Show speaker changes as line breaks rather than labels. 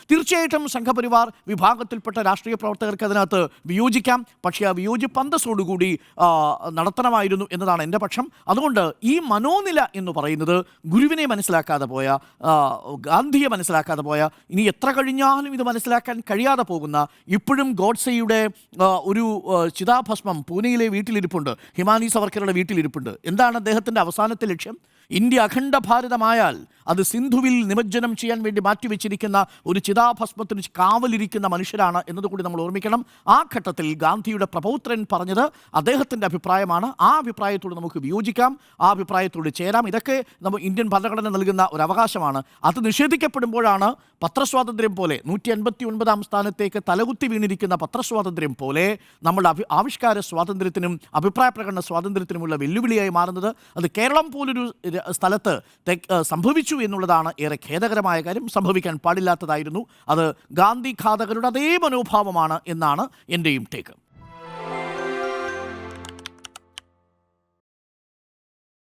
തീർച്ചയായിട്ടും സംഘപരിവാർ വിഭാഗത്തിൽപ്പെട്ട രാഷ്ട്രീയ പ്രവർത്തകർക്ക് അതിനകത്ത് വിയോജിക്കാം. പക്ഷേ ആ വിയോജിപ്പ് അന്തസ്സോടുകൂടി നടത്തണമായിരുന്നു എന്നതാണ് എൻ്റെ പക്ഷം. അതുകൊണ്ട് ഈ മനോനില എന്ന് പറയുന്നത് ഗുരുവിനെ മനസ്സിലാക്കാതെ പോയ, ഗാന്ധിയെ മനസ്സിലാക്കാതെ പോയ, ഇനി എത്ര കഴിഞ്ഞാലും ഇത് മനസ്സിലാക്കാൻ കഴിയാതെ പോകുന്ന, ഇപ്പോഴും ഗോഡ്സെയുടെ ഒരു ചിതാഭസ്മം പൂനെയിലെ വീട്ടിലിരിപ്പുണ്ട്, ഹിമാനി സവർക്കറുടെ വീട്ടിലിരിപ്പുണ്ട്. എന്താണ് അദ്ദേഹത്തിൻ്റെ അവസാനത്തെ ലക്ഷ്യം? ഇന്ത്യ അഖണ്ഡ ഭാരതമായാൽ അത് സിന്ധുവിൽ നിമജ്ജനം ചെയ്യാൻ വേണ്ടി മാറ്റിവെച്ചിരിക്കുന്ന ഒരു ചിതാഭസ്മത്തിന് കാവലിരിക്കുന്ന മനുഷ്യരാണ് എന്നതുകൂടി നമ്മൾ ഓർമ്മിക്കണം. ആ ഘട്ടത്തിൽ ഗാന്ധിയുടെ പ്രപൗത്രൻ പറഞ്ഞത് അദ്ദേഹത്തിൻ്റെ അഭിപ്രായമാണ്. ആ അഭിപ്രായത്തോട് നമുക്ക് വിയോജിക്കാം, ആ അഭിപ്രായത്തോട് ചേരാം. ഇതൊക്കെ ഇന്ത്യൻ ഭരണഘടന നൽകുന്ന ഒരു അവകാശമാണ്. അത് നിഷേധിക്കപ്പെടുമ്പോഴാണ് പത്രസ്വാതന്ത്ര്യം പോലെ 159-ാം സ്ഥാനത്തേക്ക് തലകുത്തി വീണിരിക്കുന്ന പത്രസ്വാതന്ത്ര്യം പോലെ നമ്മുടെ ആവിഷ്കാര സ്വാതന്ത്ര്യത്തിനും അഭിപ്രായ പ്രകടന സ്വാതന്ത്ര്യത്തിനുമുള്ള വെല്ലുവിളിയായി മാറുന്നത്. അത് കേരളം പോലൊരു സ്ഥലത്ത് സംഭവിച്ചു എന്നുള്ളതാണ് ഏറെ ഖേദകരമായ കാര്യം. സംഭവിക്കാൻ പാടില്ലാത്തതായിരുന്നു. അത് ഗാന്ധി ഘാതകരുടെ അതേ മനോഭാവമാണ് എന്നാണ് എൻ്റെയും ടേക്ക്.